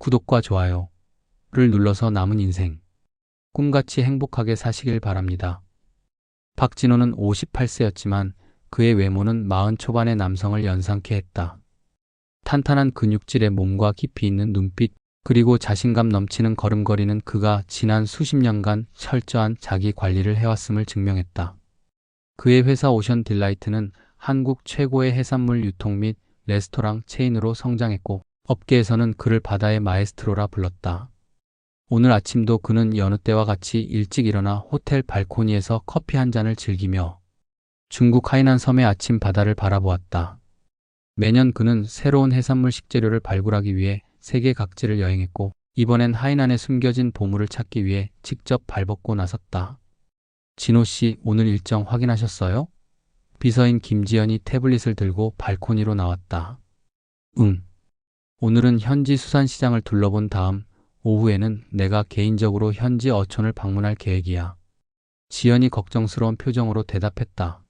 구독과 좋아요를 눌러서 남은 인생 꿈같이 행복하게 사시길 바랍니다. 박진호는 58세였지만 그의 외모는 40 초반의 남성을 연상케 했다. 탄탄한 근육질의 몸과 깊이 있는 눈빛, 그리고 자신감 넘치는 걸음걸이는 그가 지난 수십 년간 철저한 자기 관리를 해왔음을 증명했다. 그의 회사 오션 딜라이트는 한국 최고의 해산물 유통 및 레스토랑 체인으로 성장했고, 업계에서는 그를 바다의 마에스트로라 불렀다. 오늘 아침도 그는 여느 때와 같이 일찍 일어나 호텔 발코니에서 커피 한 잔을 즐기며 중국 하이난 섬의 아침 바다를 바라보았다. 매년 그는 새로운 해산물 식재료를 발굴하기 위해 세계 각지를 여행했고, 이번엔 하이난에 숨겨진 보물을 찾기 위해 직접 발벗고 나섰다. 진호 씨, 오늘 일정 확인하셨어요? 비서인 김지연이 태블릿을 들고 발코니로 나왔다. 응. 오늘은 현지 수산시장을 둘러본 다음 오후에는 내가 개인적으로 현지 어촌을 방문할 계획이야. 지연이 걱정스러운 표정으로 대답했다.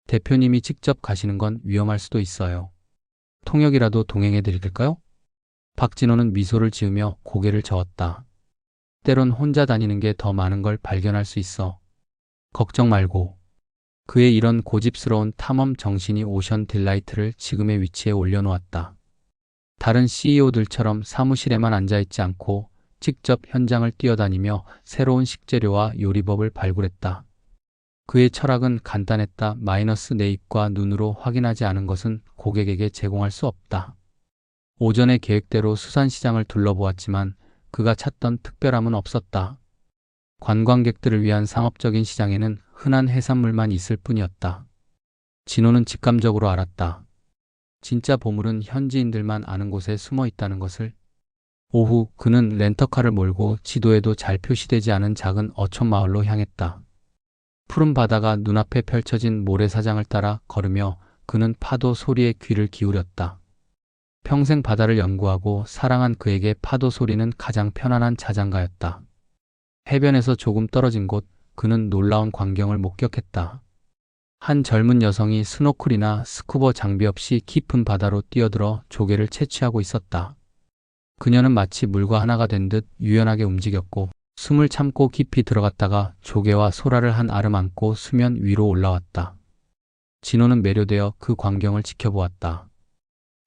대표님이 직접 가시는 건 위험할 수도 있어요. 통역이라도 동행해 드릴까요? 박진호는 미소를 지으며 고개를 저었다. 때론 혼자 다니는 게 더 많은 걸 발견할 수 있어. 걱정 말고. 그의 이런 고집스러운 탐험 정신이 오션 딜라이트를 지금의 위치에 올려놓았다. 다른 CEO들처럼 사무실에만 앉아있지 않고 직접 현장을 뛰어다니며 새로운 식재료와 요리법을 발굴했다. 그의 철학은 간단했다. 마이너스 내 입과 눈으로 확인하지 않은 것은 고객에게 제공할 수 없다. 오전에 계획대로 수산시장을 둘러보았지만 그가 찾던 특별함은 없었다. 관광객들을 위한 상업적인 시장에는 흔한 해산물만 있을 뿐이었다. 진호는 직감적으로 알았다. 진짜 보물은 현지인들만 아는 곳에 숨어 있다는 것을. 오후 그는 렌터카를 몰고 지도에도 잘 표시되지 않은 작은 어촌 마을로 향했다. 푸른 바다가 눈앞에 펼쳐진 모래사장을 따라 걸으며 그는 파도 소리에 귀를 기울였다. 평생 바다를 연구하고 사랑한 그에게 파도 소리는 가장 편안한 자장가였다. 해변에서 조금 떨어진 곳, 그는 놀라운 광경을 목격했다. 한 젊은 여성이 스노클이나 스쿠버 장비 없이 깊은 바다로 뛰어들어 조개를 채취하고 있었다. 그녀는 마치 물과 하나가 된 듯 유연하게 움직였고, 숨을 참고 깊이 들어갔다가 조개와 소라를 한 알음 안고 수면 위로 올라왔다. 진호는 매료되어 그 광경을 지켜보았다.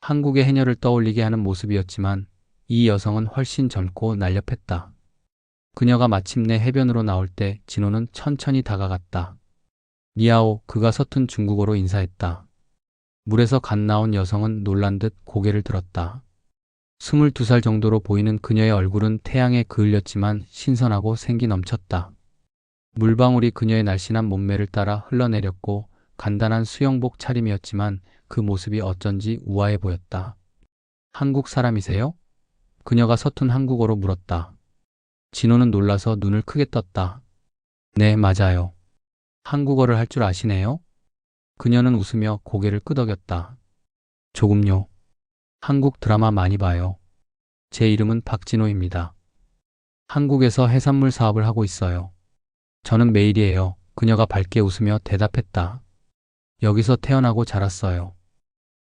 한국의 해녀를 떠올리게 하는 모습이었지만 이 여성은 훨씬 젊고 날렵했다. 그녀가 마침내 해변으로 나올 때 진호는 천천히 다가갔다. 니아오, 그가 서툰 중국어로 인사했다. 물에서 갓 나온 여성은 놀란 듯 고개를 들었다. 22살 정도로 보이는 그녀의 얼굴은 태양에 그을렸지만 신선하고 생기 넘쳤다. 물방울이 그녀의 날씬한 몸매를 따라 흘러내렸고 간단한 수영복 차림이었지만 그 모습이 어쩐지 우아해 보였다. 한국 사람이세요? 그녀가 서툰 한국어로 물었다. 진호는 놀라서 눈을 크게 떴다. 네, 맞아요. 한국어를 할 줄 아시네요? 그녀는 웃으며 고개를 끄덕였다. 조금요. 한국 드라마 많이 봐요. 제 이름은 박진호입니다. 한국에서 해산물 사업을 하고 있어요. 저는 메일이에요. 그녀가 밝게 웃으며 대답했다. 여기서 태어나고 자랐어요.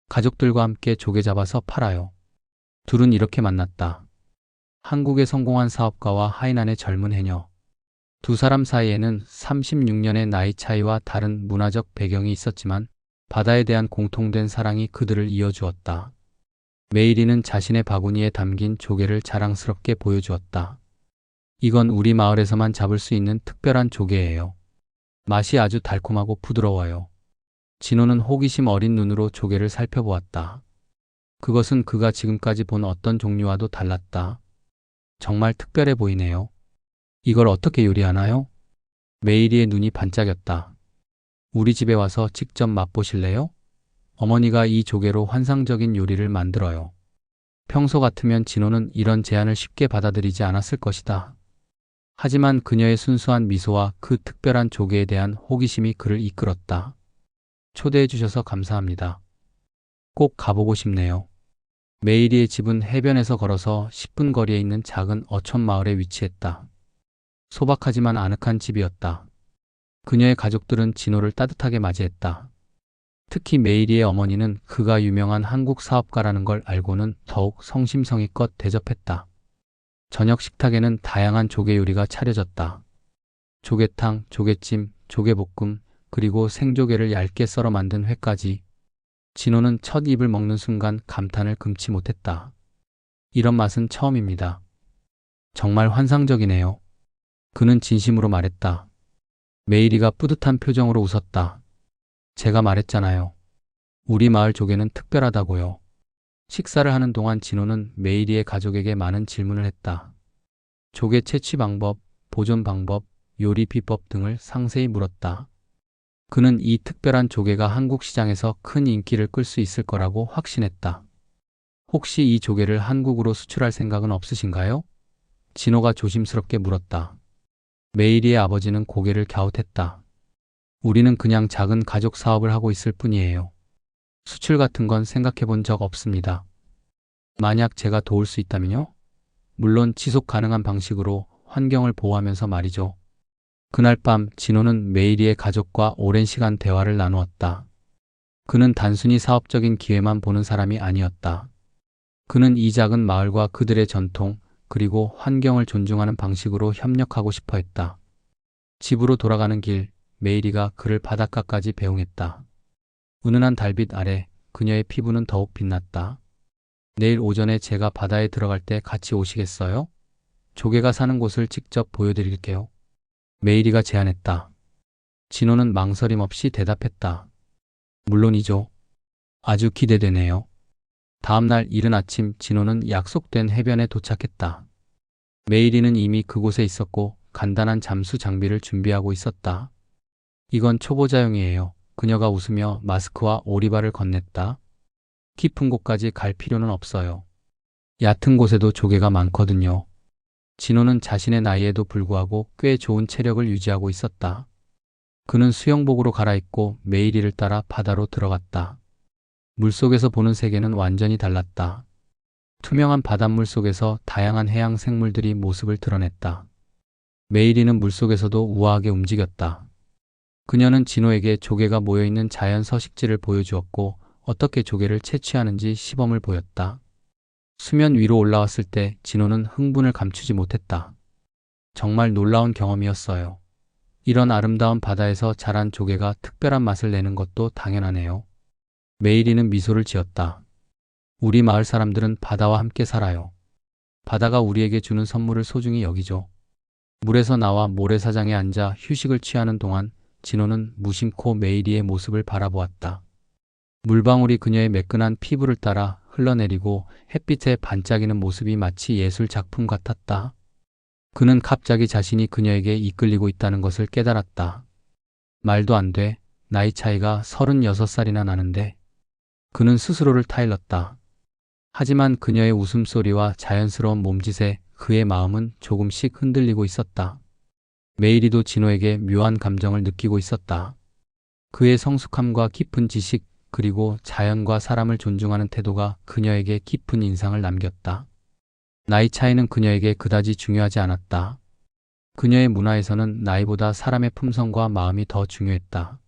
가족들과 함께 조개 잡아서 팔아요. 둘은 이렇게 만났다. 한국의 성공한 사업가와 하이난의 젊은 해녀. 두 사람 사이에는 36년의 나이 차이와 다른 문화적 배경이 있었지만 바다에 대한 공통된 사랑이 그들을 이어주었다. 메이리는 자신의 바구니에 담긴 조개를 자랑스럽게 보여주었다. 이건 우리 마을에서만 잡을 수 있는 특별한 조개예요. 맛이 아주 달콤하고 부드러워요. 진호는 호기심 어린 눈으로 조개를 살펴보았다. 그것은 그가 지금까지 본 어떤 종류와도 달랐다. 정말 특별해 보이네요. 이걸 어떻게 요리하나요? 메이리의 눈이 반짝였다. 우리 집에 와서 직접 맛보실래요? 어머니가 이 조개로 환상적인 요리를 만들어요. 평소 같으면 진호는 이런 제안을 쉽게 받아들이지 않았을 것이다. 하지만 그녀의 순수한 미소와 그 특별한 조개에 대한 호기심이 그를 이끌었다. 초대해 주셔서 감사합니다. 꼭 가보고 싶네요. 메이리의 집은 해변에서 걸어서 10분 거리에 있는 작은 어촌 마을에 위치했다. 소박하지만 아늑한 집이었다. 그녀의 가족들은 진호를 따뜻하게 맞이했다. 특히 메이리의 어머니는 그가 유명한 한국 사업가라는 걸 알고는 더욱 성심성의껏 대접했다. 저녁 식탁에는 다양한 조개 요리가 차려졌다. 조개탕, 조개찜, 조개볶음, 그리고 생조개를 얇게 썰어 만든 회까지. 진호는 첫 입을 먹는 순간 감탄을 금치 못했다. 이런 맛은 처음입니다. 정말 환상적이네요. 그는 진심으로 말했다. 메이리가 뿌듯한 표정으로 웃었다. 제가 말했잖아요. 우리 마을 조개는 특별하다고요. 식사를 하는 동안 진호는 메이리의 가족에게 많은 질문을 했다. 조개 채취 방법, 보존 방법, 요리 비법 등을 상세히 물었다. 그는 이 특별한 조개가 한국 시장에서 큰 인기를 끌 수 있을 거라고 확신했다. 혹시 이 조개를 한국으로 수출할 생각은 없으신가요? 진호가 조심스럽게 물었다. 메이리의 아버지는 고개를 갸웃했다. 우리는 그냥 작은 가족 사업을 하고 있을 뿐이에요. 수출 같은 건 생각해 본 적 없습니다. 만약 제가 도울 수 있다면요? 물론 지속 가능한 방식으로 환경을 보호하면서 말이죠. 그날 밤 진호는 메이리의 가족과 오랜 시간 대화를 나누었다. 그는 단순히 사업적인 기회만 보는 사람이 아니었다. 그는 이 작은 마을과 그들의 전통, 그리고 환경을 존중하는 방식으로 협력하고 싶어 했다. 집으로 돌아가는 길, 메이리가 그를 바닷가까지 배웅했다. 은은한 달빛 아래 그녀의 피부는 더욱 빛났다. 내일 오전에 제가 바다에 들어갈 때 같이 오시겠어요? 조개가 사는 곳을 직접 보여드릴게요. 메이리가 제안했다. 진호는 망설임 없이 대답했다. 물론이죠. 아주 기대되네요. 다음 날 이른 아침 진호는 약속된 해변에 도착했다. 메이리는 이미 그곳에 있었고 간단한 잠수 장비를 준비하고 있었다. 이건 초보자용이에요. 그녀가 웃으며 마스크와 오리발을 건넸다. 깊은 곳까지 갈 필요는 없어요. 얕은 곳에도 조개가 많거든요. 진호는 자신의 나이에도 불구하고 꽤 좋은 체력을 유지하고 있었다. 그는 수영복으로 갈아입고 메이리를 따라 바다로 들어갔다. 물속에서 보는 세계는 완전히 달랐다. 투명한 바닷물 속에서 다양한 해양 생물들이 모습을 드러냈다. 메이리는 물속에서도 우아하게 움직였다. 그녀는 진호에게 조개가 모여있는 자연 서식지를 보여주었고 어떻게 조개를 채취하는지 시범을 보였다. 수면 위로 올라왔을 때 진호는 흥분을 감추지 못했다. 정말 놀라운 경험이었어요. 이런 아름다운 바다에서 자란 조개가 특별한 맛을 내는 것도 당연하네요. 메이리는 미소를 지었다. 우리 마을 사람들은 바다와 함께 살아요. 바다가 우리에게 주는 선물을 소중히 여기죠. 물에서 나와 모래사장에 앉아 휴식을 취하는 동안 진호는 무심코 메이리의 모습을 바라보았다. 물방울이 그녀의 매끈한 피부를 따라 흘러내리고 햇빛에 반짝이는 모습이 마치 예술 작품 같았다. 그는 갑자기 자신이 그녀에게 이끌리고 있다는 것을 깨달았다. 말도 안 돼. 나이 차이가 36살이나 나는데. 그는 스스로를 타일렀다. 하지만 그녀의 웃음소리와 자연스러운 몸짓에 그의 마음은 조금씩 흔들리고 있었다. 메이리도 진호에게 묘한 감정을 느끼고 있었다. 그의 성숙함과 깊은 지식, 그리고 자연과 사람을 존중하는 태도가 그녀에게 깊은 인상을 남겼다. 나이 차이는 그녀에게 그다지 중요하지 않았다. 그녀의 문화에서는 나이보다 사람의 품성과 마음이 더 중요했다.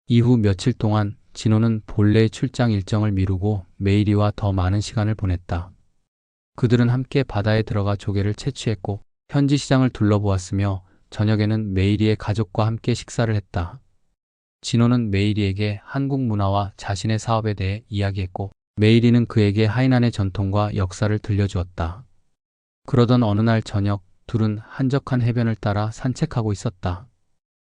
이후 며칠 동안 진호는 본래의 출장 일정을 미루고 메이리와 더 많은 시간을 보냈다. 그들은 함께 바다에 들어가 조개를 채취했고 현지 시장을 둘러보았으며 저녁에는 메이리의 가족과 함께 식사를 했다. 진호는 메이리에게 한국 문화와 자신의 사업에 대해 이야기했고 메이리는 그에게 하이난의 전통과 역사를 들려주었다. 그러던 어느 날 저녁 둘은 한적한 해변을 따라 산책하고 있었다.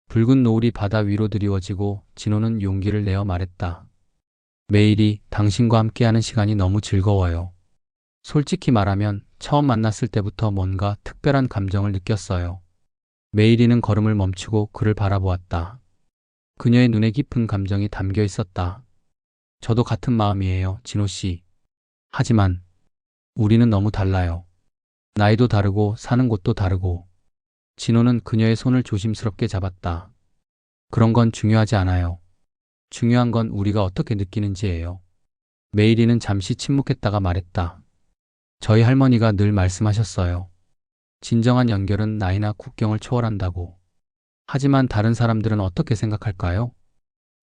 붉은 노을이 바다 위로 드리워지고 진호는 용기를 내어 말했다. 메이리, 당신과 함께하는 시간이 너무 즐거워요. 솔직히 말하면 처음 만났을 때부터 뭔가 특별한 감정을 느꼈어요. 메이리는 걸음을 멈추고 그를 바라보았다. 그녀의 눈에 깊은 감정이 담겨 있었다. 저도 같은 마음이에요, 진호 씨. 하지만 우리는 너무 달라요. 나이도 다르고 사는 곳도 다르고. 진호는 그녀의 손을 조심스럽게 잡았다. 그런 건 중요하지 않아요. 중요한 건 우리가 어떻게 느끼는지예요. 메이리는 잠시 침묵했다가 말했다. 저희 할머니가 늘 말씀하셨어요. 진정한 연결은 나이나 국경을 초월한다고. 하지만 다른 사람들은 어떻게 생각할까요?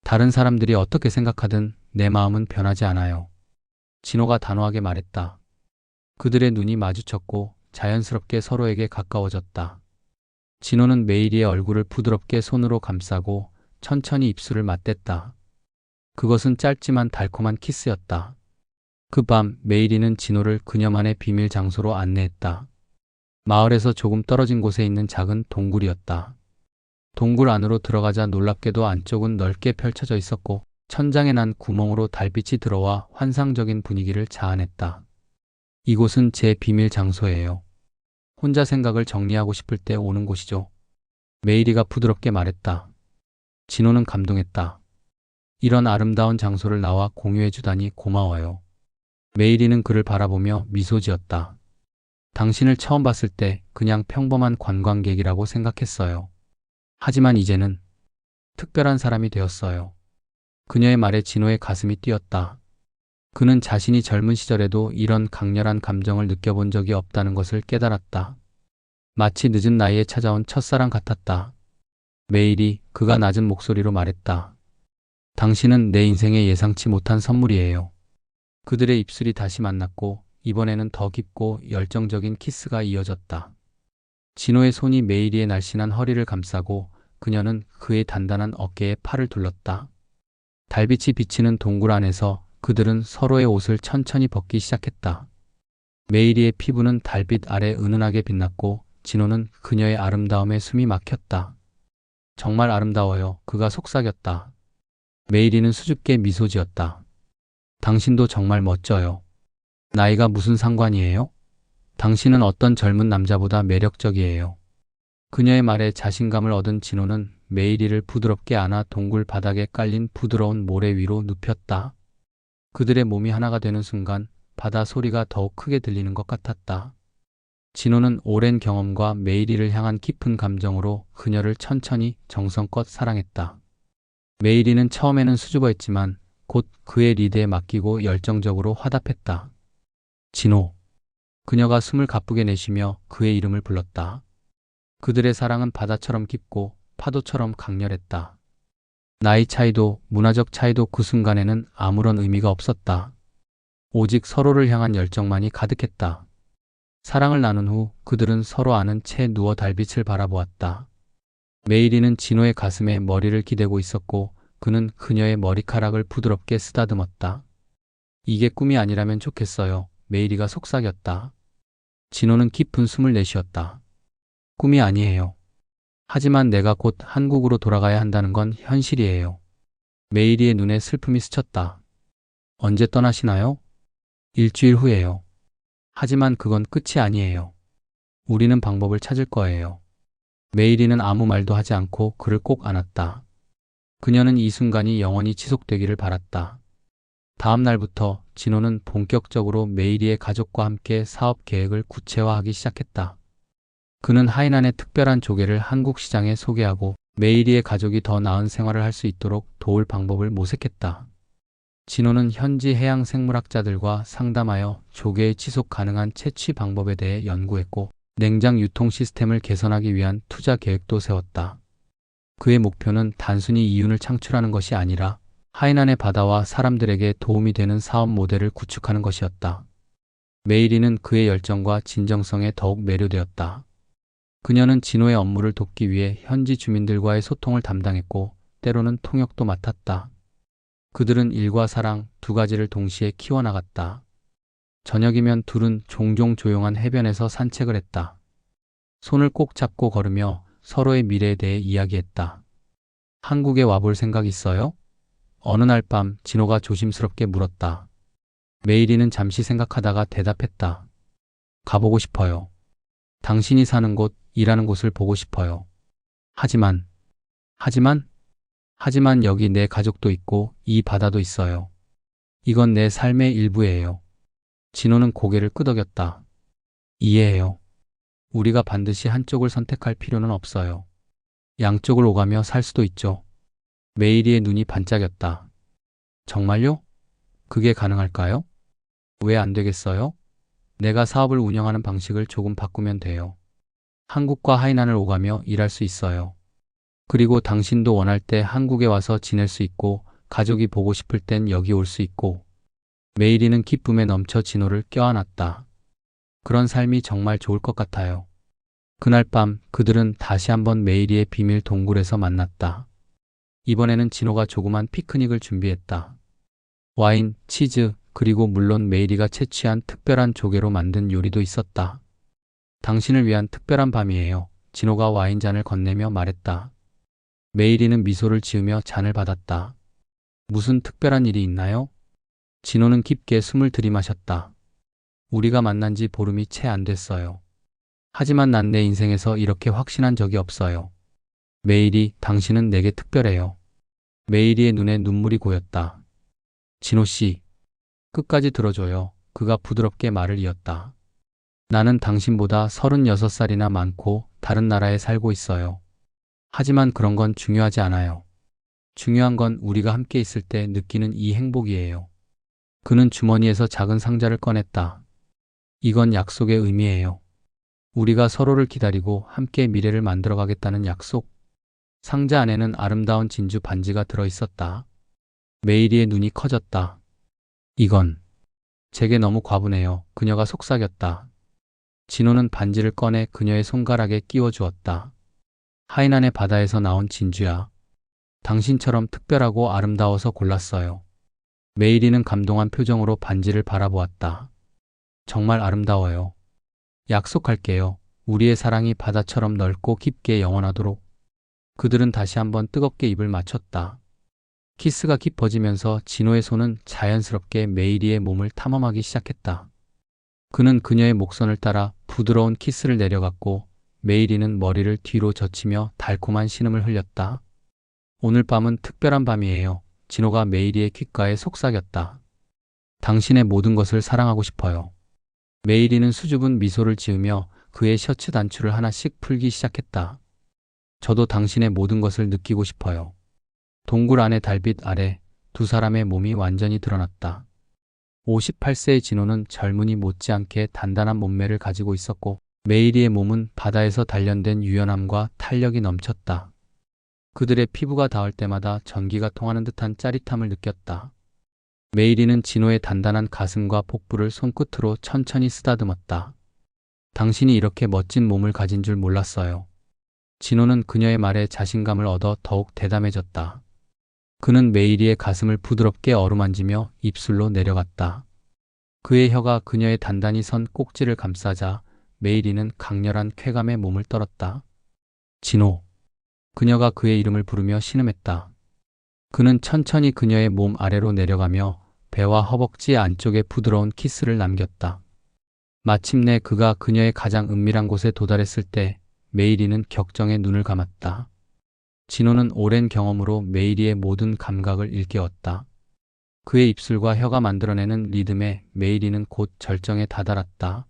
다른 사람들이 어떻게 생각하든 내 마음은 변하지 않아요. 진호가 단호하게 말했다. 그들의 눈이 마주쳤고 자연스럽게 서로에게 가까워졌다. 진호는 메이리의 얼굴을 부드럽게 손으로 감싸고 천천히 입술을 맞댔다. 그것은 짧지만 달콤한 키스였다. 그 밤 메이리는 진호를 그녀만의 비밀 장소로 안내했다. 마을에서 조금 떨어진 곳에 있는 작은 동굴이었다. 동굴 안으로 들어가자 놀랍게도 안쪽은 넓게 펼쳐져 있었고 천장에 난 구멍으로 달빛이 들어와 환상적인 분위기를 자아냈다. 이곳은 제 비밀 장소예요. 혼자 생각을 정리하고 싶을 때 오는 곳이죠. 메이리가 부드럽게 말했다. 진호는 감동했다. 이런 아름다운 장소를 나와 공유해 주다니 고마워요. 메이리는 그를 바라보며 미소 지었다. 당신을 처음 봤을 때 그냥 평범한 관광객이라고 생각했어요. 하지만 이제는 특별한 사람이 되었어요. 그녀의 말에 진호의 가슴이 뛰었다. 그는 자신이 젊은 시절에도 이런 강렬한 감정을 느껴본 적이 없다는 것을 깨달았다. 마치 늦은 나이에 찾아온 첫사랑 같았다. 메일이 그가 낮은 목소리로 말했다. 당신은 내 인생에 예상치 못한 선물이에요. 그들의 입술이 다시 만났고 이번에는 더 깊고 열정적인 키스가 이어졌다. 진호의 손이 메이리의 날씬한 허리를 감싸고 그녀는 그의 단단한 어깨에 팔을 둘렀다. 달빛이 비치는 동굴 안에서 그들은 서로의 옷을 천천히 벗기 시작했다. 메이리의 피부는 달빛 아래 은은하게 빛났고 진호는 그녀의 아름다움에 숨이 막혔다. 정말 아름다워요. 그가 속삭였다. 메이리는 수줍게 미소 지었다. 당신도 정말 멋져요. 나이가 무슨 상관이에요? 당신은 어떤 젊은 남자보다 매력적이에요. 그녀의 말에 자신감을 얻은 진호는 메이리를 부드럽게 안아 동굴 바닥에 깔린 부드러운 모래 위로 눕혔다. 그들의 몸이 하나가 되는 순간 바다 소리가 더욱 크게 들리는 것 같았다. 진호는 오랜 경험과 메이리를 향한 깊은 감정으로 그녀를 천천히 정성껏 사랑했다. 메이리는 처음에는 수줍어했지만 곧 그의 리드에 맡기고 열정적으로 화답했다. 진호. 그녀가 숨을 가쁘게 내쉬며 그의 이름을 불렀다. 그들의 사랑은 바다처럼 깊고 파도처럼 강렬했다. 나이 차이도 문화적 차이도 그 순간에는 아무런 의미가 없었다. 오직 서로를 향한 열정만이 가득했다. 사랑을 나눈 후 그들은 서로 아는 채 누워 달빛을 바라보았다. 메이리는 진호의 가슴에 머리를 기대고 있었고 그는 그녀의 머리카락을 부드럽게 쓰다듬었다. 이게 꿈이 아니라면 좋겠어요. 메이리가 속삭였다. 진호는 깊은 숨을 내쉬었다. 꿈이 아니에요. 하지만 내가 곧 한국으로 돌아가야 한다는 건 현실이에요. 메이리의 눈에 슬픔이 스쳤다. 언제 떠나시나요? 일주일 후에요. 하지만 그건 끝이 아니에요. 우리는 방법을 찾을 거예요. 메이리는 아무 말도 하지 않고 그를 꼭 안았다. 그녀는 이 순간이 영원히 지속되기를 바랐다. 다음 날부터 진호는 본격적으로 메이리의 가족과 함께 사업 계획을 구체화하기 시작했다. 그는 하이난의 특별한 조개를 한국 시장에 소개하고 메이리의 가족이 더 나은 생활을 할 수 있도록 도울 방법을 모색했다. 진호는 현지 해양 생물학자들과 상담하여 조개의 지속 가능한 채취 방법에 대해 연구했고 냉장 유통 시스템을 개선하기 위한 투자 계획도 세웠다. 그의 목표는 단순히 이윤을 창출하는 것이 아니라 하이난의 바다와 사람들에게 도움이 되는 사업 모델을 구축하는 것이었다. 메이리는 그의 열정과 진정성에 더욱 매료되었다. 그녀는 진호의 업무를 돕기 위해 현지 주민들과의 소통을 담당했고 때로는 통역도 맡았다. 그들은 일과 사랑 두 가지를 동시에 키워나갔다. 저녁이면 둘은 종종 조용한 해변에서 산책을 했다. 손을 꼭 잡고 걸으며 서로의 미래에 대해 이야기했다. 한국에 와볼 생각 있어요? 어느 날 밤 진호가 조심스럽게 물었다. 메이리는 잠시 생각하다가 대답했다. 가보고 싶어요. 당신이 사는 곳, 일하는 곳을 보고 싶어요. 하지만 여기 내 가족도 있고 이 바다도 있어요. 이건 내 삶의 일부예요. 진호는 고개를 끄덕였다. 이해해요. 우리가 반드시 한쪽을 선택할 필요는 없어요. 양쪽을 오가며 살 수도 있죠. 메이리의 눈이 반짝였다. 정말요? 그게 가능할까요? 왜 안 되겠어요? 내가 사업을 운영하는 방식을 조금 바꾸면 돼요. 한국과 하이난을 오가며 일할 수 있어요. 그리고 당신도 원할 때 한국에 와서 지낼 수 있고 가족이 보고 싶을 땐 여기 올 수 있고. 메이리는 기쁨에 넘쳐 진호를 껴안았다. 그런 삶이 정말 좋을 것 같아요. 그날 밤 그들은 다시 한번 메이리의 비밀 동굴에서 만났다. 이번에는 진호가 조그만 피크닉을 준비했다. 와인, 치즈, 그리고 물론 메이리가 채취한 특별한 조개로 만든 요리도 있었다. 당신을 위한 특별한 밤이에요. 진호가 와인잔을 건네며 말했다. 메이리는 미소를 지으며 잔을 받았다. 무슨 특별한 일이 있나요? 진호는 깊게 숨을 들이마셨다. 우리가 만난 지 보름이 채 안 됐어요. 하지만 난 내 인생에서 이렇게 확신한 적이 없어요. 메이리, 당신은 내게 특별해요. 메이리의 눈에 눈물이 고였다. 진호 씨, 끝까지 들어줘요. 그가 부드럽게 말을 이었다. 나는 당신보다 36살이나 많고 다른 나라에 살고 있어요. 하지만 그런 건 중요하지 않아요. 중요한 건 우리가 함께 있을 때 느끼는 이 행복이에요. 그는 주머니에서 작은 상자를 꺼냈다. 이건 약속의 의미예요. 우리가 서로를 기다리고 함께 미래를 만들어가겠다는 약속. 상자 안에는 아름다운 진주 반지가 들어있었다. 메이리의 눈이 커졌다. 이건 제게 너무 과분해요. 그녀가 속삭였다. 진호는 반지를 꺼내 그녀의 손가락에 끼워 주었다. 하이난의 바다에서 나온 진주야. 당신처럼 특별하고 아름다워서 골랐어요. 메이리는 감동한 표정으로 반지를 바라보았다. 정말 아름다워요. 약속할게요. 우리의 사랑이 바다처럼 넓고 깊게 영원하도록. 그들은 다시 한번 뜨겁게 입을 맞췄다. 키스가 깊어지면서 진호의 손은 자연스럽게 메이리의 몸을 탐험하기 시작했다. 그는 그녀의 목선을 따라 부드러운 키스를 내려갔고 메이리는 머리를 뒤로 젖히며 달콤한 신음을 흘렸다. 오늘 밤은 특별한 밤이에요. 진호가 메이리의 귓가에 속삭였다. 당신의 모든 것을 사랑하고 싶어요. 메이리는 수줍은 미소를 지으며 그의 셔츠 단추를 하나씩 풀기 시작했다. 저도 당신의 모든 것을 느끼고 싶어요. 동굴 안의 달빛 아래 두 사람의 몸이 완전히 드러났다. 58세의 진호는 젊은이 못지않게 단단한 몸매를 가지고 있었고 메이리의 몸은 바다에서 단련된 유연함과 탄력이 넘쳤다. 그들의 피부가 닿을 때마다 전기가 통하는 듯한 짜릿함을 느꼈다. 메이리는 진호의 단단한 가슴과 복부를 손끝으로 천천히 쓰다듬었다. 당신이 이렇게 멋진 몸을 가진 줄 몰랐어요. 진호는 그녀의 말에 자신감을 얻어 더욱 대담해졌다. 그는 메이리의 가슴을 부드럽게 어루만지며 입술로 내려갔다. 그의 혀가 그녀의 단단히 선 꼭지를 감싸자 메이리는 강렬한 쾌감에 몸을 떨었다. 진호. 그녀가 그의 이름을 부르며 신음했다. 그는 천천히 그녀의 몸 아래로 내려가며 배와 허벅지 안쪽에 부드러운 키스를 남겼다. 마침내 그가 그녀의 가장 은밀한 곳에 도달했을 때 메이리는 격정의 눈을 감았다. 진호는 오랜 경험으로 메이리의 모든 감각을 일깨웠다. 그의 입술과 혀가 만들어내는 리듬에 메이리는 곧 절정에 다다랐다.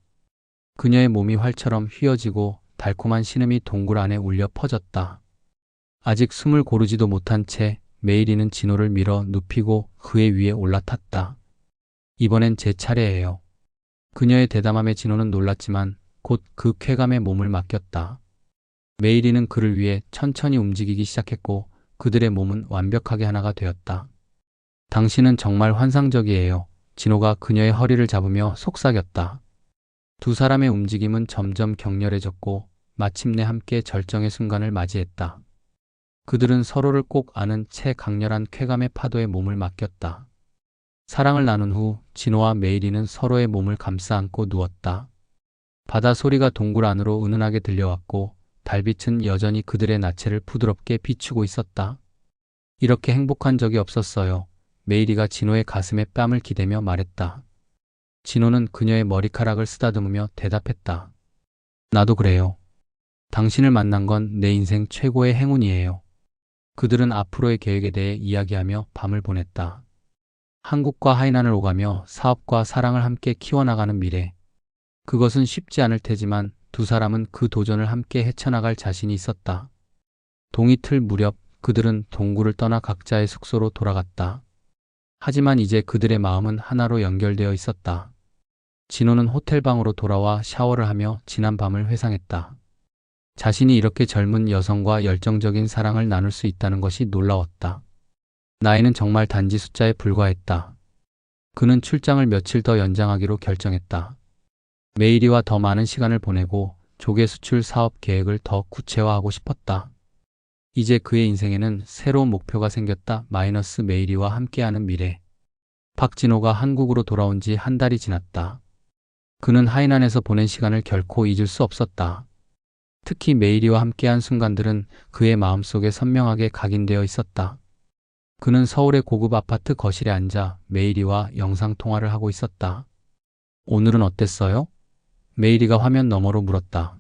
그녀의 몸이 활처럼 휘어지고 달콤한 신음이 동굴 안에 울려 퍼졌다. 아직 숨을 고르지도 못한 채 메이리는 진호를 밀어 눕히고 그의 위에 올라탔다. 이번엔 제 차례예요. 그녀의 대담함에 진호는 놀랐지만 곧 그 쾌감에 몸을 맡겼다. 메이리는 그를 위해 천천히 움직이기 시작했고 그들의 몸은 완벽하게 하나가 되었다. 당신은 정말 환상적이에요. 진호가 그녀의 허리를 잡으며 속삭였다. 두 사람의 움직임은 점점 격렬해졌고 마침내 함께 절정의 순간을 맞이했다. 그들은 서로를 꼭 아는 채 강렬한 쾌감의 파도에 몸을 맡겼다. 사랑을 나눈 후 진호와 메이리는 서로의 몸을 감싸 안고 누웠다. 바다 소리가 동굴 안으로 은은하게 들려왔고 달빛은 여전히 그들의 나체를 부드럽게 비추고 있었다. 이렇게 행복한 적이 없었어요. 메이리가 진호의 가슴에 뺨을 기대며 말했다. 진호는 그녀의 머리카락을 쓰다듬으며 대답했다. 나도 그래요. 당신을 만난 건 내 인생 최고의 행운이에요. 그들은 앞으로의 계획에 대해 이야기하며 밤을 보냈다. 한국과 하이난을 오가며 사업과 사랑을 함께 키워나가는 미래. 그것은 쉽지 않을 테지만 두 사람은 그 도전을 함께 헤쳐나갈 자신이 있었다. 동이틀 무렵 그들은 동굴을 떠나 각자의 숙소로 돌아갔다. 하지만 이제 그들의 마음은 하나로 연결되어 있었다. 진호는 호텔방으로 돌아와 샤워를 하며 지난 밤을 회상했다. 자신이 이렇게 젊은 여성과 열정적인 사랑을 나눌 수 있다는 것이 놀라웠다. 나이는 정말 단지 숫자에 불과했다. 그는 출장을 며칠 더 연장하기로 결정했다. 메이리와 더 많은 시간을 보내고 조개 수출 사업 계획을 더 구체화하고 싶었다. 이제 그의 인생에는 새로운 목표가 생겼다. 마이너스 메이리와 함께하는 미래. 박진호가 한국으로 돌아온 지 한 달이 지났다. 그는 하이난에서 보낸 시간을 결코 잊을 수 없었다. 특히 메이리와 함께한 순간들은 그의 마음속에 선명하게 각인되어 있었다. 그는 서울의 고급 아파트 거실에 앉아 메이리와 영상통화를 하고 있었다. 오늘은 어땠어요? 메이리가 화면 너머로 물었다.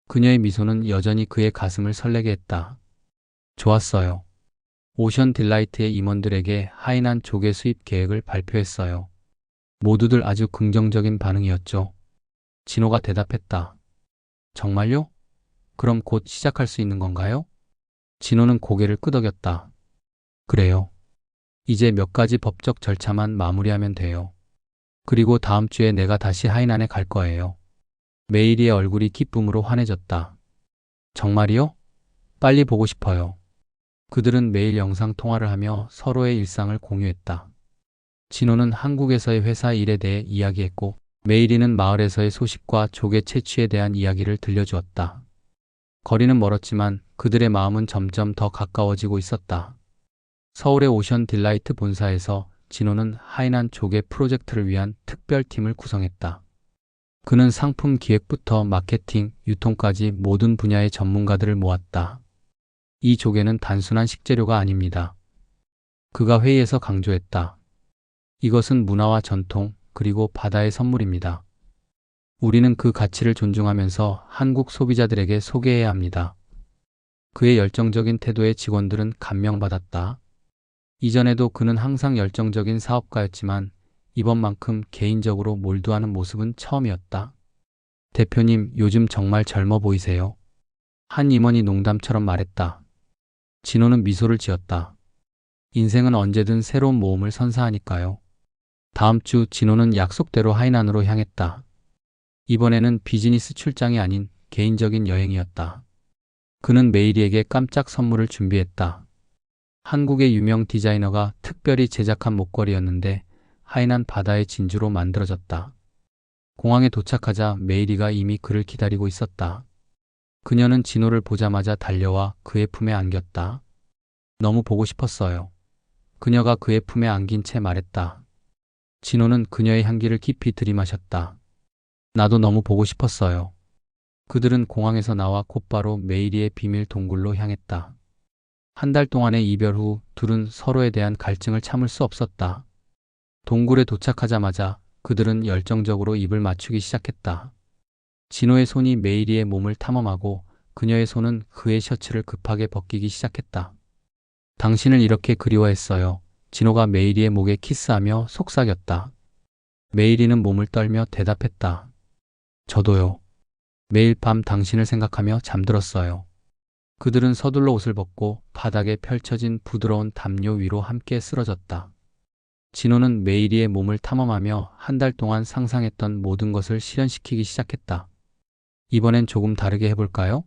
그녀의 미소는 여전히 그의 가슴을 설레게 했다. 좋았어요. 오션 딜라이트의 임원들에게 하이난 조개 수입 계획을 발표했어요. 모두들 아주 긍정적인 반응이었죠. 진호가 대답했다. 정말요? 그럼 곧 시작할 수 있는 건가요? 진호는 고개를 끄덕였다. 그래요. 이제 몇 가지 법적 절차만 마무리하면 돼요. 그리고 다음 주에 내가 다시 하이난에 갈 거예요. 메이리의 얼굴이 기쁨으로 환해졌다. 정말이요? 빨리 보고 싶어요. 그들은 매일 영상 통화를 하며 서로의 일상을 공유했다. 진호는 한국에서의 회사 일에 대해 이야기했고, 메이리는 마을에서의 소식과 조개 채취에 대한 이야기를 들려주었다. 거리는 멀었지만 그들의 마음은 점점 더 가까워지고 있었다. 서울의 오션 딜라이트 본사에서 진호는 하이난 조개 프로젝트를 위한 특별팀을 구성했다. 그는 상품 기획부터 마케팅, 유통까지 모든 분야의 전문가들을 모았다. 이 조개는 단순한 식재료가 아닙니다. 그가 회의에서 강조했다. 이것은 문화와 전통, 그리고 바다의 선물입니다. 우리는 그 가치를 존중하면서 한국 소비자들에게 소개해야 합니다. 그의 열정적인 태도에 직원들은 감명받았다. 이전에도 그는 항상 열정적인 사업가였지만 이번만큼 개인적으로 몰두하는 모습은 처음이었다. 대표님, 요즘 정말 젊어 보이세요. 한 임원이 농담처럼 말했다. 진호는 미소를 지었다. 인생은 언제든 새로운 모험을 선사하니까요. 다음 주 진호는 약속대로 하이난으로 향했다. 이번에는 비즈니스 출장이 아닌 개인적인 여행이었다. 그는 메이리에게 깜짝 선물을 준비했다. 한국의 유명 디자이너가 특별히 제작한 목걸이였는데 하이난 바다의 진주로 만들어졌다. 공항에 도착하자 메이리가 이미 그를 기다리고 있었다. 그녀는 진호를 보자마자 달려와 그의 품에 안겼다. 너무 보고 싶었어요. 그녀가 그의 품에 안긴 채 말했다. 진호는 그녀의 향기를 깊이 들이마셨다. 나도 너무 보고 싶었어요. 그들은 공항에서 나와 곧바로 메이리의 비밀 동굴로 향했다. 한 달 동안의 이별 후 둘은 서로에 대한 갈증을 참을 수 없었다. 동굴에 도착하자마자 그들은 열정적으로 입을 맞추기 시작했다. 진호의 손이 메이리의 몸을 탐험하고 그녀의 손은 그의 셔츠를 급하게 벗기기 시작했다. 당신을 이렇게 그리워했어요. 진호가 메이리의 목에 키스하며 속삭였다. 메이리는 몸을 떨며 대답했다. 저도요. 매일 밤 당신을 생각하며 잠들었어요. 그들은 서둘러 옷을 벗고 바닥에 펼쳐진 부드러운 담요 위로 함께 쓰러졌다. 진호는 메이리의 몸을 탐험하며 한 달 동안 상상했던 모든 것을 실현시키기 시작했다. 이번엔 조금 다르게 해볼까요?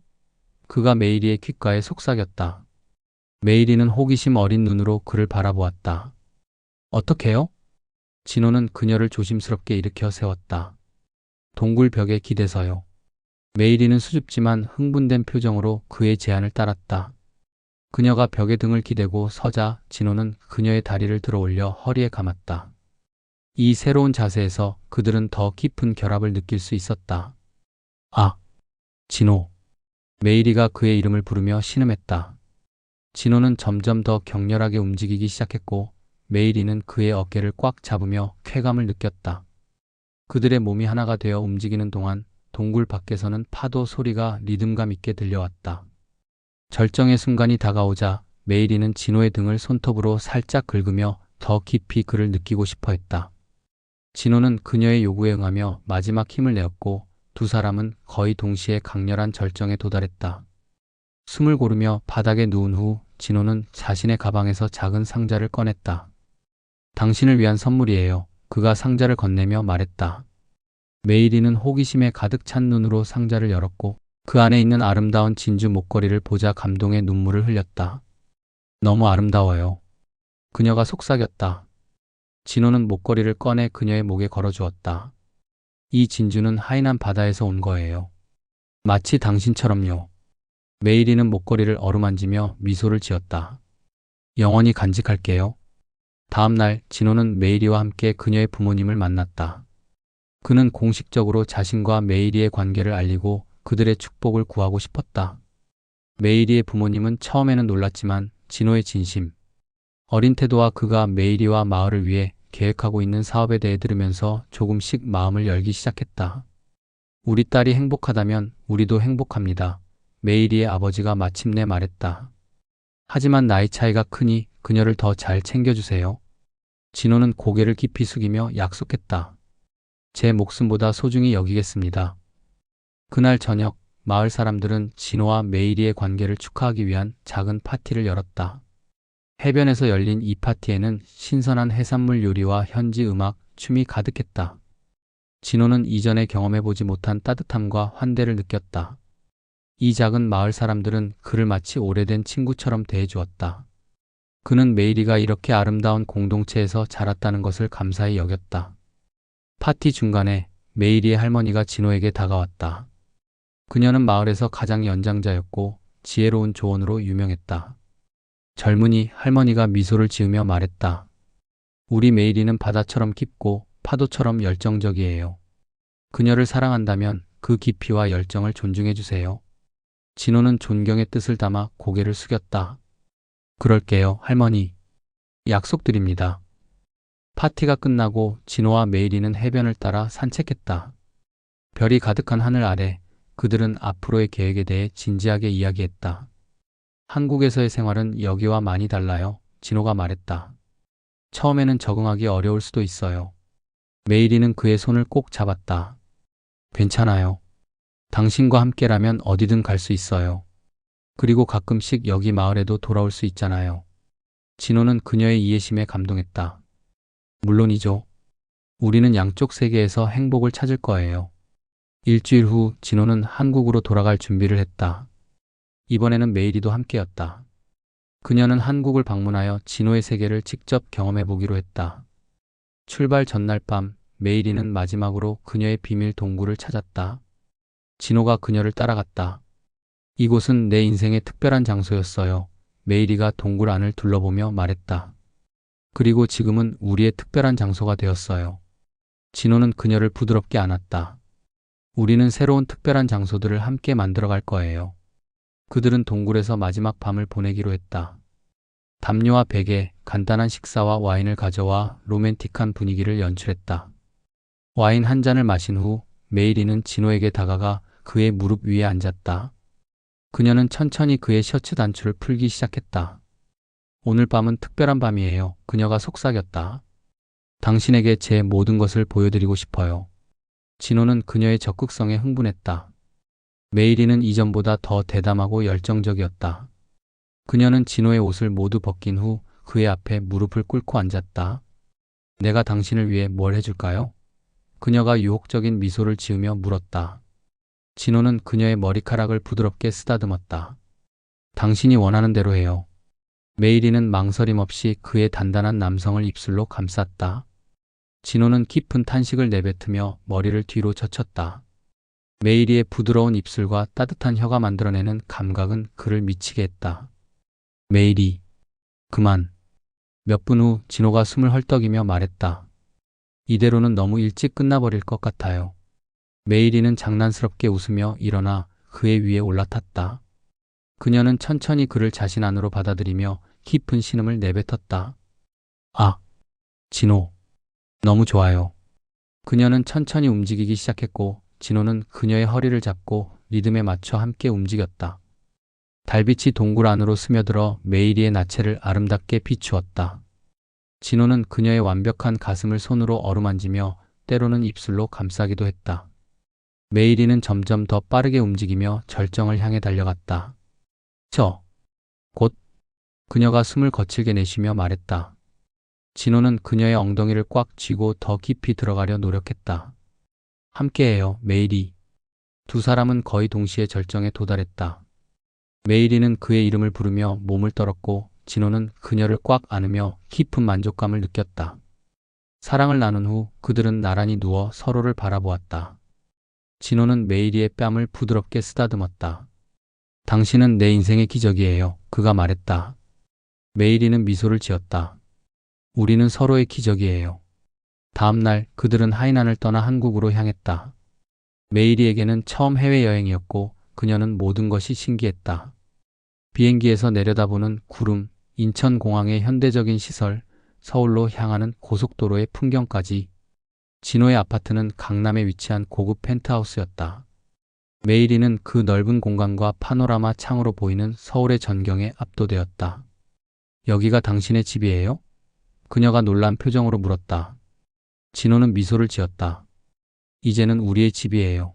그가 메이리의 귓가에 속삭였다. 메이리는 호기심 어린 눈으로 그를 바라보았다. 어떻게요? 진호는 그녀를 조심스럽게 일으켜 세웠다. 동굴 벽에 기대서요. 메이리는 수줍지만 흥분된 표정으로 그의 제안을 따랐다. 그녀가 벽에 등을 기대고 서자 진호는 그녀의 다리를 들어 올려 허리에 감았다. 이 새로운 자세에서 그들은 더 깊은 결합을 느낄 수 있었다. 아, 진호. 메이리가 그의 이름을 부르며 신음했다. 진호는 점점 더 격렬하게 움직이기 시작했고 메이리는 그의 어깨를 꽉 잡으며 쾌감을 느꼈다. 그들의 몸이 하나가 되어 움직이는 동안 동굴 밖에서는 파도 소리가 리듬감 있게 들려왔다. 절정의 순간이 다가오자 메이리는 진호의 등을 손톱으로 살짝 긁으며 더 깊이 그를 느끼고 싶어 했다. 진호는 그녀의 요구에 응하며 마지막 힘을 내었고 두 사람은 거의 동시에 강렬한 절정에 도달했다. 숨을 고르며 바닥에 누운 후 진호는 자신의 가방에서 작은 상자를 꺼냈다. 당신을 위한 선물이에요. 그가 상자를 건네며 말했다. 메이리는 호기심에 가득 찬 눈으로 상자를 열었고 그 안에 있는 아름다운 진주 목걸이를 보자 감동의 눈물을 흘렸다. 너무 아름다워요. 그녀가 속삭였다. 진호는 목걸이를 꺼내 그녀의 목에 걸어주었다. 이 진주는 하이난 바다에서 온 거예요. 마치 당신처럼요. 메이리는 목걸이를 어루만지며 미소를 지었다. 영원히 간직할게요. 다음 날 진호는 메이리와 함께 그녀의 부모님을 만났다. 그는 공식적으로 자신과 메이리의 관계를 알리고 그들의 축복을 구하고 싶었다. 메이리의 부모님은 처음에는 놀랐지만 진호의 진심, 어린 태도와 그가 메이리와 마을을 위해 계획하고 있는 사업에 대해 들으면서 조금씩 마음을 열기 시작했다. 우리 딸이 행복하다면 우리도 행복합니다. 메이리의 아버지가 마침내 말했다. 하지만 나이 차이가 크니 그녀를 더 잘 챙겨주세요. 진호는 고개를 깊이 숙이며 약속했다. 제 목숨보다 소중히 여기겠습니다. 그날 저녁 마을 사람들은 진호와 메이리의 관계를 축하하기 위한 작은 파티를 열었다. 해변에서 열린 이 파티에는 신선한 해산물 요리와 현지 음악, 춤이 가득했다. 진호는 이전에 경험해보지 못한 따뜻함과 환대를 느꼈다. 이 작은 마을 사람들은 그를 마치 오래된 친구처럼 대해주었다. 그는 메이리가 이렇게 아름다운 공동체에서 자랐다는 것을 감사히 여겼다. 파티 중간에 메이리의 할머니가 진호에게 다가왔다. 그녀는 마을에서 가장 연장자였고 지혜로운 조언으로 유명했다. 젊은이 할머니가 미소를 지으며 말했다. 우리 메이리는 바다처럼 깊고 파도처럼 열정적이에요. 그녀를 사랑한다면 그 깊이와 열정을 존중해 주세요. 진호는 존경의 뜻을 담아 고개를 숙였다. 그럴게요, 할머니. 약속드립니다. 파티가 끝나고 진호와 메이리는 해변을 따라 산책했다. 별이 가득한 하늘 아래 그들은 앞으로의 계획에 대해 진지하게 이야기했다. 한국에서의 생활은 여기와 많이 달라요. 진호가 말했다. 처음에는 적응하기 어려울 수도 있어요. 메이리는 그의 손을 꼭 잡았다. 괜찮아요. 당신과 함께라면 어디든 갈 수 있어요. 그리고 가끔씩 여기 마을에도 돌아올 수 있잖아요. 진호는 그녀의 이해심에 감동했다. 물론이죠. 우리는 양쪽 세계에서 행복을 찾을 거예요. 일주일 후 진호는 한국으로 돌아갈 준비를 했다. 이번에는 메이리도 함께였다. 그녀는 한국을 방문하여 진호의 세계를 직접 경험해 보기로 했다. 출발 전날 밤 메이리는 마지막으로 그녀의 비밀 동굴을 찾았다. 진호가 그녀를 따라갔다. 이곳은 내 인생의 특별한 장소였어요. 메이리가 동굴 안을 둘러보며 말했다. 그리고 지금은 우리의 특별한 장소가 되었어요. 진호는 그녀를 부드럽게 안았다. 우리는 새로운 특별한 장소들을 함께 만들어갈 거예요. 그들은 동굴에서 마지막 밤을 보내기로 했다. 담요와 베개, 간단한 식사와 와인을 가져와 로맨틱한 분위기를 연출했다. 와인 한 잔을 마신 후 메이리는 진호에게 다가가 그의 무릎 위에 앉았다. 그녀는 천천히 그의 셔츠 단추를 풀기 시작했다. 오늘 밤은 특별한 밤이에요. 그녀가 속삭였다. 당신에게 제 모든 것을 보여드리고 싶어요. 진호는 그녀의 적극성에 흥분했다. 메이리는 이전보다 더 대담하고 열정적이었다. 그녀는 진호의 옷을 모두 벗긴 후 그의 앞에 무릎을 꿇고 앉았다. 내가 당신을 위해 뭘 해줄까요? 그녀가 유혹적인 미소를 지으며 물었다. 진호는 그녀의 머리카락을 부드럽게 쓰다듬었다. 당신이 원하는 대로 해요. 메이리는 망설임 없이 그의 단단한 남성을 입술로 감쌌다. 진호는 깊은 탄식을 내뱉으며 머리를 뒤로 젖혔다. 메이리의 부드러운 입술과 따뜻한 혀가 만들어내는 감각은 그를 미치게 했다. 메이리, 그만. 몇 분 후 진호가 숨을 헐떡이며 말했다. 이대로는 너무 일찍 끝나버릴 것 같아요. 메이리는 장난스럽게 웃으며 일어나 그의 위에 올라탔다. 그녀는 천천히 그를 자신 안으로 받아들이며 깊은 신음을 내뱉었다. 아, 진호. 너무 좋아요. 그녀는 천천히 움직이기 시작했고 진호는 그녀의 허리를 잡고 리듬에 맞춰 함께 움직였다. 달빛이 동굴 안으로 스며들어 메이리의 나체를 아름답게 비추었다. 진호는 그녀의 완벽한 가슴을 손으로 어루만지며 때로는 입술로 감싸기도 했다. 메이리는 점점 더 빠르게 움직이며 절정을 향해 달려갔다. 곧 그녀가 숨을 거칠게 내쉬며 말했다. 진호는 그녀의 엉덩이를 꽉 쥐고 더 깊이 들어가려 노력했다. 함께해요, 메이리. 두 사람은 거의 동시에 절정에 도달했다. 메이리는 그의 이름을 부르며 몸을 떨었고 진호는 그녀를 꽉 안으며 깊은 만족감을 느꼈다. 사랑을 나눈 후 그들은 나란히 누워 서로를 바라보았다. 진호는 메이리의 뺨을 부드럽게 쓰다듬었다. 당신은 내 인생의 기적이에요. 그가 말했다. 메이리는 미소를 지었다. 우리는 서로의 기적이에요. 다음 날 그들은 하이난을 떠나 한국으로 향했다. 메이리에게는 처음 해외여행이었고 그녀는 모든 것이 신기했다. 비행기에서 내려다보는 구름, 인천공항의 현대적인 시설, 서울로 향하는 고속도로의 풍경까지. 진호의 아파트는 강남에 위치한 고급 펜트하우스였다. 메이리는 그 넓은 공간과 파노라마 창으로 보이는 서울의 전경에 압도되었다. 여기가 당신의 집이에요? 그녀가 놀란 표정으로 물었다. 진호는 미소를 지었다. 이제는 우리의 집이에요.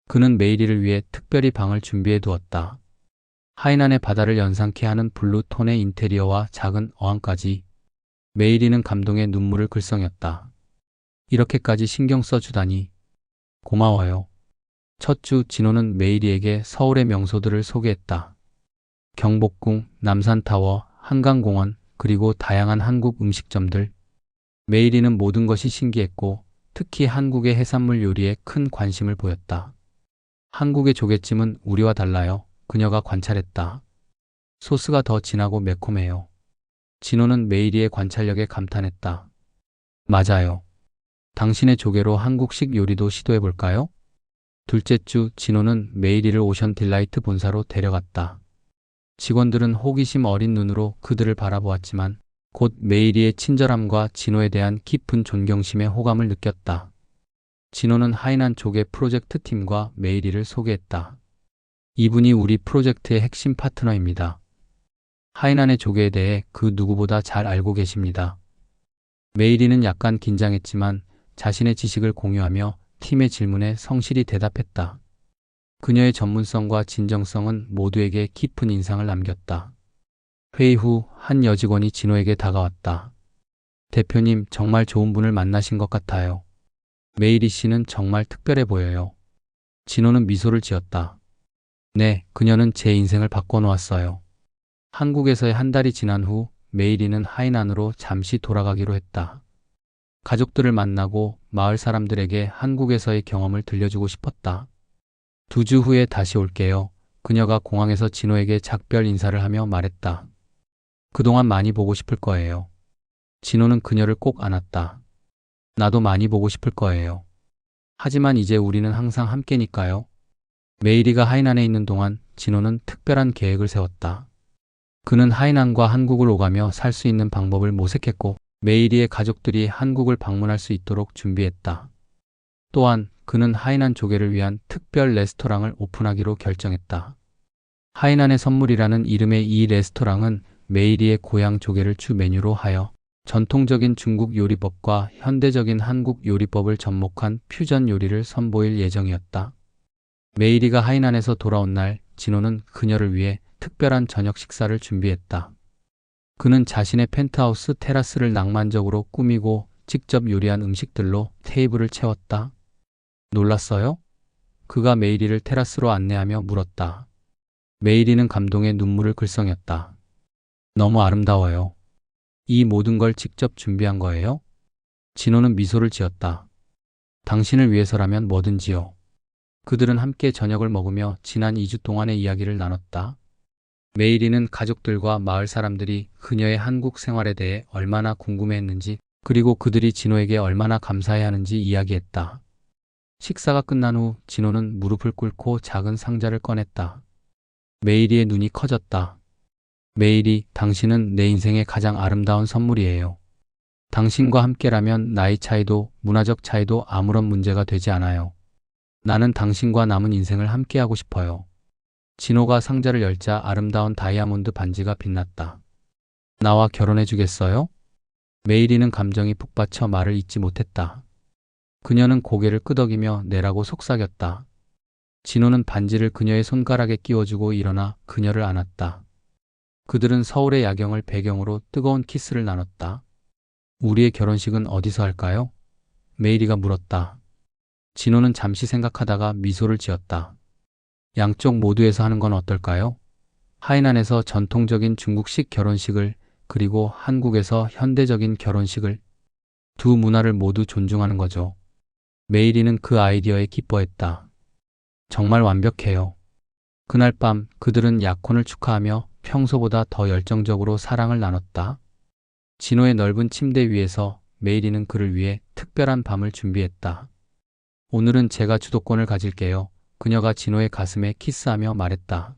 그는 메이리를 위해 특별히 방을 준비해 두었다. 하이난의 바다를 연상케 하는 블루 톤의 인테리어와 작은 어항까지. 메이리는 감동의 눈물을 글썽였다. 이렇게까지 신경 써주다니. 고마워요. 첫 주 진호는 메이리에게 서울의 명소들을 소개했다. 경복궁, 남산타워, 한강공원, 그리고 다양한 한국 음식점들. 메이리는 모든 것이 신기했고 특히 한국의 해산물 요리에 큰 관심을 보였다. 한국의 조개찜은 우리와 달라요. 그녀가 관찰했다. 소스가 더 진하고 매콤해요. 진호는 메이리의 관찰력에 감탄했다. 맞아요. 당신의 조개로 한국식 요리도 시도해볼까요? 둘째 주 진호는 메이리를 오션 딜라이트 본사로 데려갔다. 직원들은 호기심 어린 눈으로 그들을 바라보았지만 곧 메이리의 친절함과 진호에 대한 깊은 존경심에 호감을 느꼈다. 진호는 하이난 조개 프로젝트 팀과 메이리를 소개했다. 이분이 우리 프로젝트의 핵심 파트너입니다. 하이난의 조개에 대해 그 누구보다 잘 알고 계십니다. 메이리는 약간 긴장했지만 자신의 지식을 공유하며 팀의 질문에 성실히 대답했다. 그녀의 전문성과 진정성은 모두에게 깊은 인상을 남겼다. 회의 후 한 여직원이 진호에게 다가왔다. 대표님, 정말 좋은 분을 만나신 것 같아요. 메이리 씨는 정말 특별해 보여요. 진호는 미소를 지었다. 네, 그녀는 제 인생을 바꿔놓았어요. 한국에서의 한 달이 지난 후 메이리는 하이난으로 잠시 돌아가기로 했다. 가족들을 만나고 마을 사람들에게 한국에서의 경험을 들려주고 싶었다. 2주 후에 다시 올게요. 그녀가 공항에서 진호에게 작별 인사를 하며 말했다. 그동안 많이 보고 싶을 거예요. 진호는 그녀를 꼭 안았다. 나도 많이 보고 싶을 거예요. 하지만 이제 우리는 항상 함께니까요. 메이리가 하이난에 있는 동안 진호는 특별한 계획을 세웠다. 그는 하이난과 한국을 오가며 살 수 있는 방법을 모색했고 메이리의 가족들이 한국을 방문할 수 있도록 준비했다. 또한 그는 하이난 조개를 위한 특별 레스토랑을 오픈하기로 결정했다. 하이난의 선물이라는 이름의 이 레스토랑은 메이리의 고향 조개를 주 메뉴로 하여 전통적인 중국 요리법과 현대적인 한국 요리법을 접목한 퓨전 요리를 선보일 예정이었다. 메이리가 하이난에서 돌아온 날 진호는 그녀를 위해 특별한 저녁 식사를 준비했다. 그는 자신의 펜트하우스 테라스를 낭만적으로 꾸미고 직접 요리한 음식들로 테이블을 채웠다. 놀랐어요? 그가 메이리를 테라스로 안내하며 물었다. 메이리는 감동의 눈물을 글썽였다. 너무 아름다워요. 이 모든 걸 직접 준비한 거예요? 진호는 미소를 지었다. 당신을 위해서라면 뭐든지요. 그들은 함께 저녁을 먹으며 지난 2주 동안의 이야기를 나눴다. 메이리는 가족들과 마을 사람들이 그녀의 한국 생활에 대해 얼마나 궁금해했는지 그리고 그들이 진호에게 얼마나 감사해야 하는지 이야기했다. 식사가 끝난 후 진호는 무릎을 꿇고 작은 상자를 꺼냈다. 메이리의 눈이 커졌다. 메이리, 당신은 내 인생의 가장 아름다운 선물이에요. 당신과 함께라면 나이 차이도 문화적 차이도 아무런 문제가 되지 않아요. 나는 당신과 남은 인생을 함께하고 싶어요. 진호가 상자를 열자 아름다운 다이아몬드 반지가 빛났다. 나와 결혼해 주겠어요? 메이리는 감정이 북받쳐 말을 잇지 못했다. 그녀는 고개를 끄덕이며 내라고 속삭였다. 진호는 반지를 그녀의 손가락에 끼워주고 일어나 그녀를 안았다. 그들은 서울의 야경을 배경으로 뜨거운 키스를 나눴다. 우리의 결혼식은 어디서 할까요? 메이리가 물었다. 진호는 잠시 생각하다가 미소를 지었다. 양쪽 모두에서 하는 건 어떨까요? 하이난에서 전통적인 중국식 결혼식을 그리고 한국에서 현대적인 결혼식을 두 문화를 모두 존중하는 거죠. 메이리는 그 아이디어에 기뻐했다. 정말 완벽해요. 그날 밤 그들은 약혼을 축하하며 평소보다 더 열정적으로 사랑을 나눴다. 진호의 넓은 침대 위에서 메이리는 그를 위해 특별한 밤을 준비했다. 오늘은 제가 주도권을 가질게요. 그녀가 진호의 가슴에 키스하며 말했다.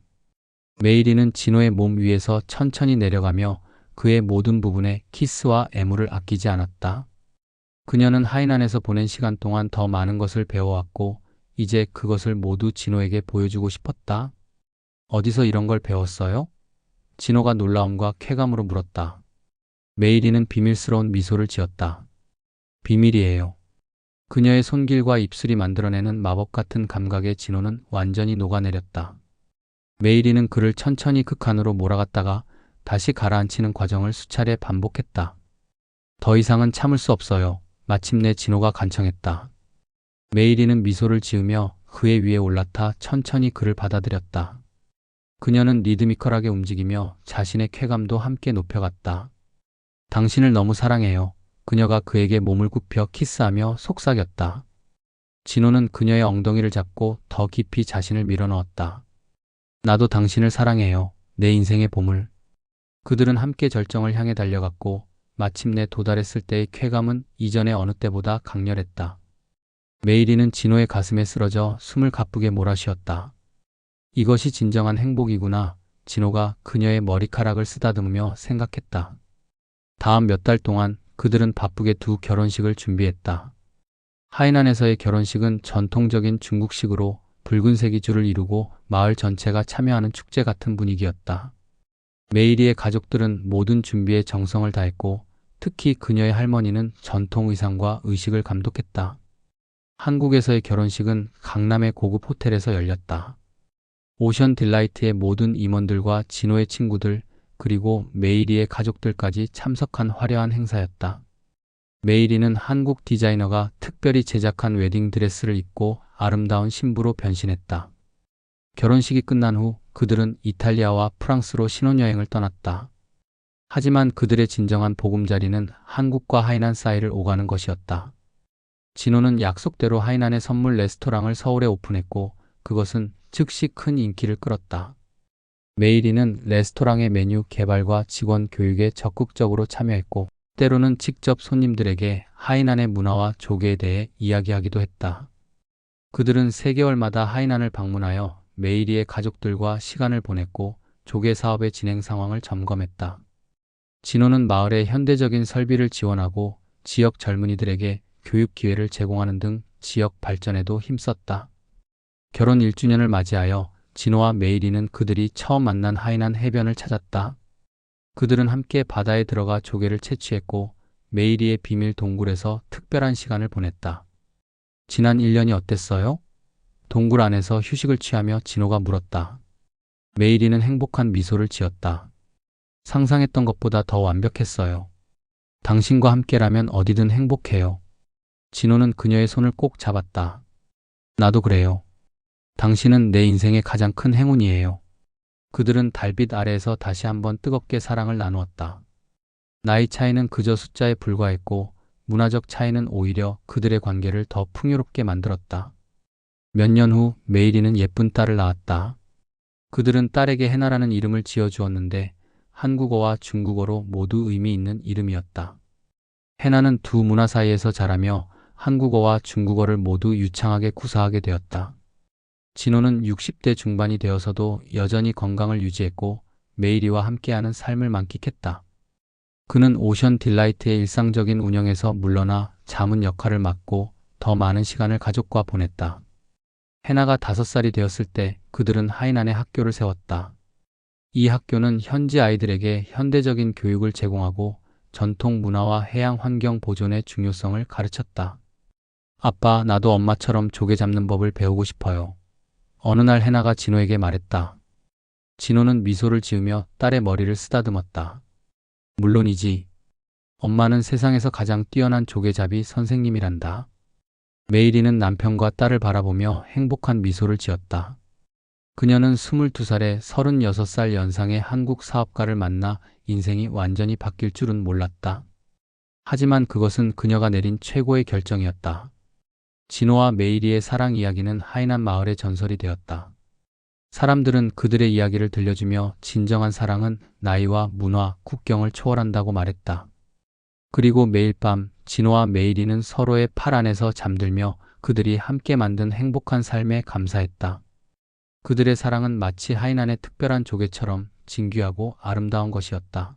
메이리는 진호의 몸 위에서 천천히 내려가며 그의 모든 부분에 키스와 애무를 아끼지 않았다. 그녀는 하이난에서 보낸 시간 동안 더 많은 것을 배워왔고 이제 그것을 모두 진호에게 보여주고 싶었다. 어디서 이런 걸 배웠어요? 진호가 놀라움과 쾌감으로 물었다. 메이리는 비밀스러운 미소를 지었다. 비밀이에요. 그녀의 손길과 입술이 만들어내는 마법 같은 감각에 진호는 완전히 녹아내렸다. 메이리는 그를 천천히 극한으로 몰아갔다가 다시 가라앉히는 과정을 수차례 반복했다. 더 이상은 참을 수 없어요. 마침내 진호가 간청했다. 메이리는 미소를 지으며 그의 위에 올라타 천천히 그를 받아들였다. 그녀는 리드미컬하게 움직이며 자신의 쾌감도 함께 높여갔다. 당신을 너무 사랑해요. 그녀가 그에게 몸을 굽혀 키스하며 속삭였다. 진호는 그녀의 엉덩이를 잡고 더 깊이 자신을 밀어넣었다. 나도 당신을 사랑해요. 내 인생의 보물. 그들은 함께 절정을 향해 달려갔고 마침내 도달했을 때의 쾌감은 이전의 어느 때보다 강렬했다. 메이리는 진호의 가슴에 쓰러져 숨을 가쁘게 몰아쉬었다. 이것이 진정한 행복이구나. 진호가 그녀의 머리카락을 쓰다듬으며 생각했다. 다음 몇 달 동안 그들은 바쁘게 두 결혼식을 준비했다. 하이난에서의 결혼식은 전통적인 중국식으로 붉은색이 줄을 이루고 마을 전체가 참여하는 축제 같은 분위기였다. 메이리의 가족들은 모든 준비에 정성을 다했고 특히 그녀의 할머니는 전통 의상과 의식을 감독했다. 한국에서의 결혼식은 강남의 고급 호텔에서 열렸다. 오션 딜라이트의 모든 임원들과 진호의 친구들 그리고 메이리의 가족들까지 참석한 화려한 행사였다. 메이리는 한국 디자이너가 특별히 제작한 웨딩 드레스를 입고 아름다운 신부로 변신했다. 결혼식이 끝난 후 그들은 이탈리아와 프랑스로 신혼여행을 떠났다. 하지만 그들의 진정한 보금자리는 한국과 하이난 사이를 오가는 것이었다. 진호는 약속대로 하이난의 선물 레스토랑을 서울에 오픈했고 그것은 즉시 큰 인기를 끌었다. 메이리는 레스토랑의 메뉴 개발과 직원 교육에 적극적으로 참여했고 때로는 직접 손님들에게 하이난의 문화와 조개에 대해 이야기하기도 했다. 그들은 3개월마다 하이난을 방문하여 메이리의 가족들과 시간을 보냈고 조개 사업의 진행 상황을 점검했다. 진호는 마을의 현대적인 설비를 지원하고 지역 젊은이들에게 교육 기회를 제공하는 등 지역 발전에도 힘썼다. 결혼 1주년을 맞이하여 진호와 메이리는 그들이 처음 만난 하이난 해변을 찾았다. 그들은 함께 바다에 들어가 조개를 채취했고 메이리의 비밀 동굴에서 특별한 시간을 보냈다. 지난 1년이 어땠어요? 동굴 안에서 휴식을 취하며 진호가 물었다. 메이리는 행복한 미소를 지었다. 상상했던 것보다 더 완벽했어요. 당신과 함께라면 어디든 행복해요. 진호는 그녀의 손을 꼭 잡았다. 나도 그래요. 당신은 내 인생의 가장 큰 행운이에요. 그들은 달빛 아래에서 다시 한번 뜨겁게 사랑을 나누었다. 나이 차이는 그저 숫자에 불과했고 문화적 차이는 오히려 그들의 관계를 더 풍요롭게 만들었다. 몇 년 후 메이리는 예쁜 딸을 낳았다. 그들은 딸에게 해나라는 이름을 지어주었는데 한국어와 중국어로 모두 의미 있는 이름이었다. 해나는 두 문화 사이에서 자라며 한국어와 중국어를 모두 유창하게 구사하게 되었다. 진호는 60대 중반이 되어서도 여전히 건강을 유지했고 메이리와 함께하는 삶을 만끽했다. 그는 오션 딜라이트의 일상적인 운영에서 물러나 자문 역할을 맡고 더 많은 시간을 가족과 보냈다. 해나가 5살이 되었을 때 그들은 하이난의 학교를 세웠다. 이 학교는 현지 아이들에게 현대적인 교육을 제공하고 전통 문화와 해양 환경 보존의 중요성을 가르쳤다. 아빠, 나도 엄마처럼 조개 잡는 법을 배우고 싶어요. 어느 날 해나가 진호에게 말했다. 진호는 미소를 지으며 딸의 머리를 쓰다듬었다. 물론이지. 엄마는 세상에서 가장 뛰어난 조개잡이 선생님이란다. 메이리는 남편과 딸을 바라보며 행복한 미소를 지었다. 그녀는 22살에 36살 연상의 한국 사업가를 만나 인생이 완전히 바뀔 줄은 몰랐다. 하지만 그것은 그녀가 내린 최고의 결정이었다. 진호와 메이리의 사랑 이야기는 하이난 마을의 전설이 되었다. 사람들은 그들의 이야기를 들려주며 진정한 사랑은 나이와 문화, 국경을 초월한다고 말했다. 그리고 매일 밤 진호와 메이리는 서로의 팔 안에서 잠들며 그들이 함께 만든 행복한 삶에 감사했다. 그들의 사랑은 마치 하이난의 특별한 조개처럼 진귀하고 아름다운 것이었다.